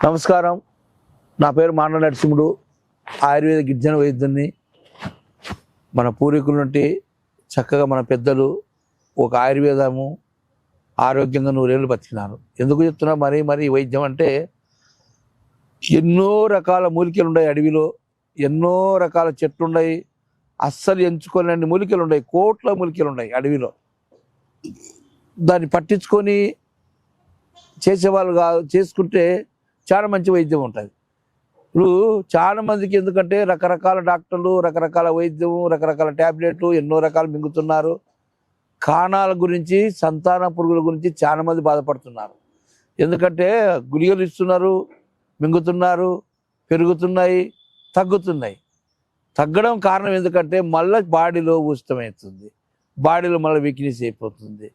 నమస్కారం. నా పేరు మానవ నరసింహుడు. ఆయుర్వేద గిరిజన వైద్యుని. మన పూర్వీకుల నుండి చక్కగా మన పెద్దలు ఒక ఆయుర్వేదము ఆరోగ్యంగా 100 ఏళ్ళు బతికినారు. ఎందుకు చెప్తున్నా మరి వైద్యం అంటే ఎన్నో రకాల మూలికలు ఉన్నాయి అడవిలో, ఎన్నో రకాల చెట్లు ఉన్నాయి, అస్సలు ఎంచుకోలేని మూలికలు ఉన్నాయి, కోట్ల మూలికలు ఉన్నాయి అడవిలో. దాన్ని పట్టించుకొని చేసేవాళ్ళు చేసుకుంటే చాలా మంచి వైద్యం ఉంటుంది. ఇప్పుడు చాలా మందికి ఎందుకంటే రకరకాల డాక్టర్లు, రకరకాల వైద్యం, రకరకాల ట్యాబ్లెట్లు ఎన్నో రకాలు మింగుతున్నారు. కాణాల గురించి, సంతాన పురుగుల గురించి చాలా మంది బాధపడుతున్నారు. ఎందుకంటే గుళికలు ఇస్తున్నారు, మింగుతున్నారు, పెరుగుతున్నాయి, తగ్గుతున్నాయి. తగ్గడం కారణం ఎందుకంటే మళ్ళీ బాడీలో ఉచితమవుతుంది, బాడీలో మళ్ళీ వీక్నెస్ అయిపోతుంది.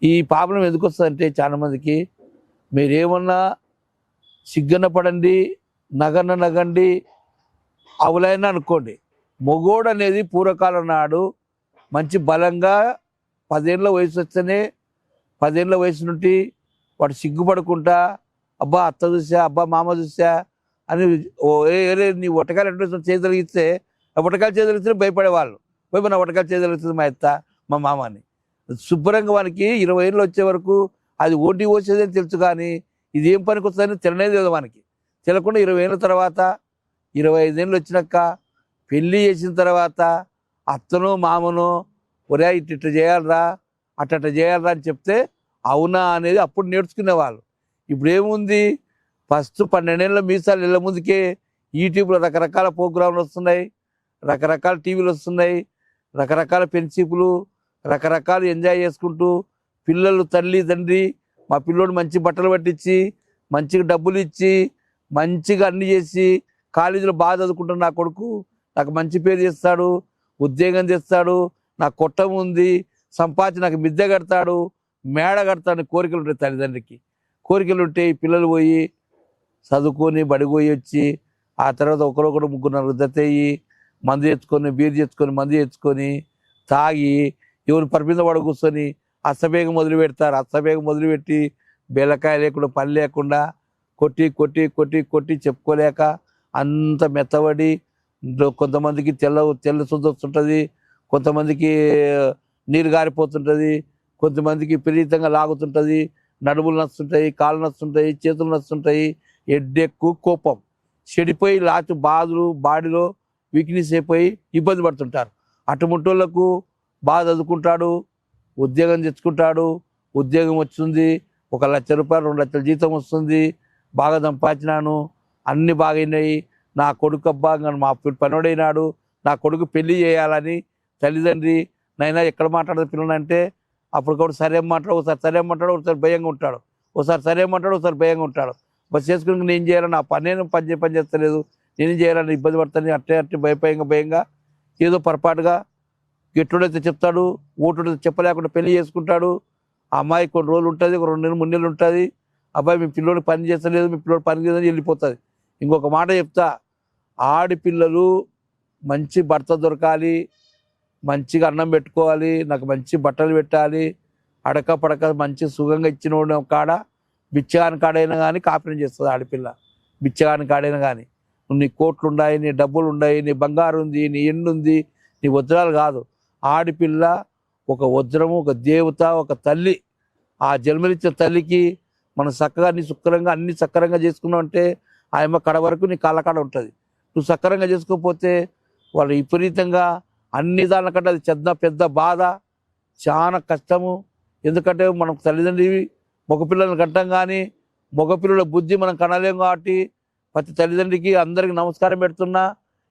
ఈ ప్రాబ్లం ఎందుకు వస్తుందంటే చాలా మందికి మీరేమన్నా సిగ్గన పడండి, నగండి, అవులైనా అనుకోండి, మొగోడు అనేది పూర్వకాలం నాడు మంచి బలంగా 10 ఏళ్ళ వయసు వస్తేనే 10 ఏళ్ళ వయసు నుండి వాడు సిగ్గుపడకుండా అబ్బా అత్త చూసా, అబ్బా మామ చూసా అని నీ ఒటకాయలు ఎట్లా చేయగలిగితే ఆ ఒటకాయలు చేయగలిగితే భయపడేవాళ్ళు. నా ఒటకాయలు చేయగలుగుతుంది మా అత్త మా మామ అని. శుభ్రంగా వానికి 20 ఏళ్ళు వచ్చే వరకు అది ఓటి వచ్చేదని తెలుసు, కానీ ఇది ఏం పనికి వస్తుందని తిననేది లేదు వానికి. తినకుండా 20 ఏళ్ళ తర్వాత 25 ఏళ్ళు వచ్చినాక పెళ్ళి చేసిన తర్వాత అత్తనో మామనో ఒరే ఇట్ట చేయాలరా అట్ట చేయాలరా అని చెప్తే అవునా అనేది అప్పుడు నేర్చుకునేవాళ్ళు. ఇప్పుడు ఏముంది, ఫస్ట్ 12 ఏళ్ళ మీసాలు ఇళ్ళ ముందుకే యూట్యూబ్లో రకరకాల ప్రోగ్రాంలు వస్తున్నాయి, రకరకాల టీవీలు వస్తున్నాయి, రకరకాల పెన్సిపులు, రకరకాలు ఎంజాయ్ చేసుకుంటూ పిల్లలు తల్లి తండ్రి మా పిల్లోడు మంచి బట్టలు పట్టించి, మంచిగా డబ్బులు ఇచ్చి, మంచిగా అన్ని చేసి కాలేజీలో బాగా చదువుకుంటున్న నా కొడుకు నాకు మంచి పేరు చేస్తాడు, ఉద్యోగం చేస్తాడు, నాకు కొట్టం ఉంది, సంపాదించి నాకు మిద్దె కడతాడు, మేడ కడతాడు కోరికలు ఉంటాయి. తల్లిదండ్రికి కోరికలు ఉంటే ఈ పిల్లలు పోయి చదువుకొని బడికి పోయి వచ్చి ఆ తర్వాత ఒకరొకరు 3-4 దత్తయ్యి మందు తెచ్చుకొని, బీరు తెచ్చుకొని, మందు తెచ్చుకొని తాగి ఎవరు పరిమిత పడ కూర్చొని అస్తబేగం మొదలు పెడతారు. అస్తబేగం మొదలుపెట్టి బెల్లకాయ లేకుండా పని లేకుండా కొట్టి కొట్టి కొట్టి కొట్టి చెప్పుకోలేక అంత మెత్తబడి కొంతమందికి తెల్ల శుద్ధి వస్తుంటుంది, కొంతమందికి నీరు గారిపోతుంటుంది, కొంతమందికి విపరీతంగా లాగుతుంటుంది, నడుములు నచ్చుతుంటాయి, కాళ్ళు నచ్చుతుంటాయి, చేతులు నచ్చుతుంటాయి, ఎడ్డెక్కు కోపం చెడిపోయి లాచి బాధలు బాడీలో వీక్నెస్ అయిపోయి ఇబ్బంది పడుతుంటారు. అటుముట్టోళ్లకు బాగా చదువుకుంటాడు, ఉద్యోగం తెచ్చుకుంటాడు, ఉద్యోగం వస్తుంది, 1 లక్ష రూపాయలు 2 లక్షల జీతం వస్తుంది, బాగా సంపాదించినాను, అన్నీ బాగైనాయి, నా కొడుకు అబ్బా మా పనుడైనాడు, నా కొడుకు పెళ్లి చేయాలని తల్లిదండ్రి నైనా ఎక్కడ మాట్లాడదు పిల్లలంటే అప్పటికప్పుడు సరే మాట్లాడు, ఒకసారి సరే మాట్లాడు, ఒకసారి భయంగా ఉంటాడు, ఒకసారి సరే మాట్లాడు, ఒకసారి భయంగా ఉంటాడు. బస్ చేసుకుని నేను చేయాలని నా పని చేస్తలేదు, నేను చేయాలని ఇబ్బంది పడతాను, అట్టే భయంగా ఏదో పొరపాటుగా ఎట్టుడైతే చెప్తాడు, ఓటుడైతే చెప్పలేకుండా పెళ్లి చేసుకుంటాడు. ఆ అమ్మాయి కొన్ని రోజులు ఉంటుంది, 2 నెలలు 3 నెలలు ఉంటుంది, అబ్బాయి మీ పిల్లోడు పని చేస్తలేదు, మీ పిల్లోడు పని చేయాలని వెళ్ళిపోతుంది. ఇంకొక మాట చెప్తా, ఆడపిల్లలు మంచి భర్త దొరకాలి, మంచిగా అన్నం పెట్టుకోవాలి, నాకు మంచి బట్టలు పెట్టాలి, అడక పడక మంచి సుఖంగా ఇచ్చిన కాడ బిచ్చగాని కాడైనా కానీ కాపురం చేస్తుంది ఆడపిల్ల. బిచ్చగాని కాడైనా కానీ నీ కోట్లు ఉన్నాయి, నీ డబ్బులు ఉన్నాయి, నీ బంగారు ఉంది, నీ ఎండు ఉంది, నీ వజ్రాలు కాదు. ఆడపిల్ల ఒక వజ్రము, ఒక దేవత, ఒక తల్లి. ఆ జన్మనిచ్చిన తల్లికి మనం చక్కగా అన్ని సక్రంగా చేసుకున్నావు అంటే ఆయమ్మ కడ వరకు నీ కాళ్ళకాడ ఉంటుంది. నువ్వు సక్రంగా చేసుకోకపోతే వాళ్ళు విపరీతంగా అన్ని దానికంటే అది పెద్ద బాధ, చాలా కష్టము. ఎందుకంటే మనం తల్లిదండ్రి మగపిల్లలను కంటాం, కానీ మగపిల్లల బుద్ధి మనం కనలేము. కాబట్టి ప్రతి తల్లిదండ్రికి అందరికీ నమస్కారం పెడుతున్నా,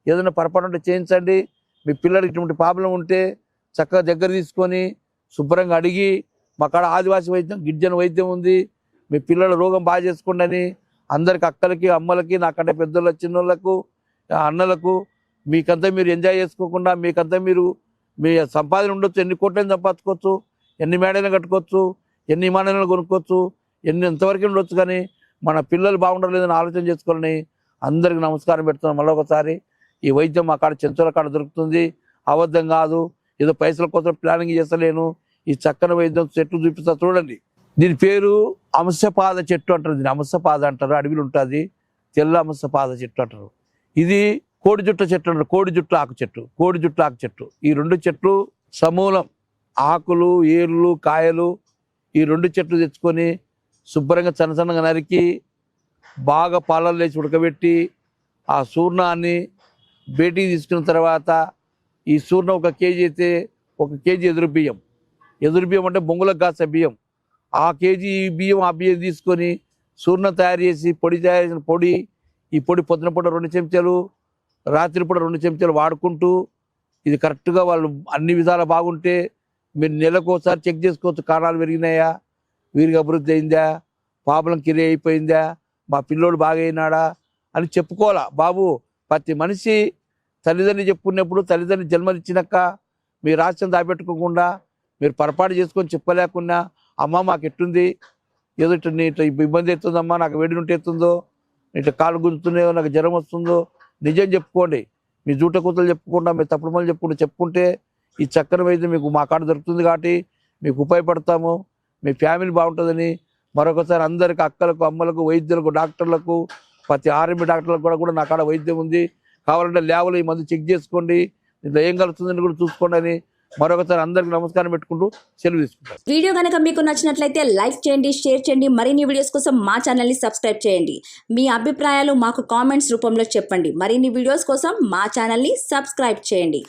ఏదైనా పొరపాటు ఉంటే చేయించండి. మీ పిల్లలకి ఇటువంటి ప్రాబ్లం ఉంటే చక్కగా దగ్గర తీసుకొని శుభ్రంగా అడిగి మా కాడ ఆదివాసీ వైద్యం గిరిజన వైద్యం ఉంది, మీ పిల్లల రోగం బాగా చేసుకోండి అని అందరికి అక్కలకి అమ్మలకి నాకంటే పెద్దోళ్ళ చిన్నోళ్ళకు అన్నలకు మీకంతా మీరు ఎంజాయ్ చేసుకోకుండా మీకంతా మీరు మీ సంపాదన ఉండొచ్చు, ఎన్ని కోట్లని సంపాదించుకోవచ్చు, ఎన్ని మేడలను కట్టుకోవచ్చు, ఎన్ని విమానాలను కొనుక్కోవచ్చు, ఎంతవరకు ఉండొచ్చు, కానీ మన పిల్లలు బాగుండలేదని ఆలోచన చేసుకోవాలని అందరికి నమస్కారం పెడుతున్నాం. మళ్ళీ ఒకసారి ఈ వైద్యం మా కాడ చెంచుల కాడ దొరుకుతుంది, అబద్ధం కాదు, ఏదో పైసల కోసం ప్లానింగ్ చేస్తలేను. ఈ చక్కని వైద్యం చెట్లు చూపిస్తా చూడండి. దీని పేరు అంశపాద చెట్టు అంటారు, దీని అంశపాద అంటారు, అడవిలో ఉంటుంది. తెల్ల అమసపాద చెట్టు అంటారు. ఇది కోడి జుట్ట చెట్టు అంటారు. కోడి జుట్టు ఆకు చెట్టు. ఈ 2 చెట్లు సమూలం ఆకులు, ఏర్లు, కాయలు ఈ 2 చెట్లు తెచ్చుకొని శుభ్రంగా సన్నగా నరికి బాగా పాలలు లేచి ఉడకబెట్టి ఆ చూర్ణాన్ని బేటికి తీసుకున్న తర్వాత ఈ చూర్ణం 1 కేజీ అయితే 1 కేజీ ఎదురు బియ్యం అంటే బొంగులకు కాసే బియ్యం, ఆ కేజీ బియ్యం తీసుకొని చూర్ణం తయారు చేసి తయారు చేసిన పొడి, ఈ పొడి పొద్దున పూట 2 చెంచాలు, రాత్రి పూట 2 చెంచాలు వాడుకుంటూ ఇది కరెక్ట్గా వాళ్ళు అన్ని విధాలు బాగుంటే మీరు నెలకోసారి చెక్ చేసుకోవచ్చు. కారణాలు పెరిగినాయా, వీరికి అభివృద్ధి అయిందా, పాపలం కిరి అయిపోయిందా, మా పిల్లోడు బాగా అయినాడా అని చెప్పుకోవాలా. బాబు ప్రతి మనిషి తల్లిదండ్రులు చెప్పుకున్నప్పుడు తల్లిదండ్రులు జన్మనిచ్చినాక మీ రాష్ట్రం దాపెట్టుకోకుండా మీరు పొరపాటు చేసుకొని చెప్పలేకున్నా అమ్మ మాకు ఎట్టుంది, ఏదో ఇట్లా ఇబ్బంది అవుతుందమ్మా, నాకు వేడి ఉంటే ఎత్తుందో, ఇట్లా కాళ్ళు గుంజుతున్నాయో, నాకు జ్వరం వస్తుందో నిజం చెప్పుకోండి. మీ జూట కూతలు చెప్పుకుంటా, మీ తప్పుడు మళ్ళీ చెప్పుకుంటే ఈ చక్కని వైద్యం మీకు మా కాడ దొరుకుతుంది కాబట్టి మీకు ఉపయోగపడతాము, మీ ఫ్యామిలీ బాగుంటుందని మరొకసారి అందరికి అక్కలకు, అమ్మలకు, వైద్యులకు, డాక్టర్లకు, ప్రతి ఆర్ఎంపీ డాక్టర్లకు కూడా నా కాడ వైద్యం ఉంది, కావాలంటే ల్యాబ్లో ఈ మందు చెక్ చేసుకోండి, ఇంట్లో ఏం కలుస్తుందని కూడా చూసుకోండి అని మరొకసారి అందరికి నమస్కారం పెట్టుకుంటూ సెలవు తీసుకుంటారు. వీడియో కనుక మీకు నచ్చినట్లయితే లైక్ చేయండి, షేర్ చేయండి. మరిన్ని వీడియోస్ కోసం మా ఛానల్ని సబ్స్క్రైబ్ చేయండి. మీ అభిప్రాయాలు మాకు కామెంట్స్ రూపంలో చెప్పండి. మరిన్ని వీడియోస్ కోసం మా ఛానల్ని సబ్స్క్రైబ్ చేయండి.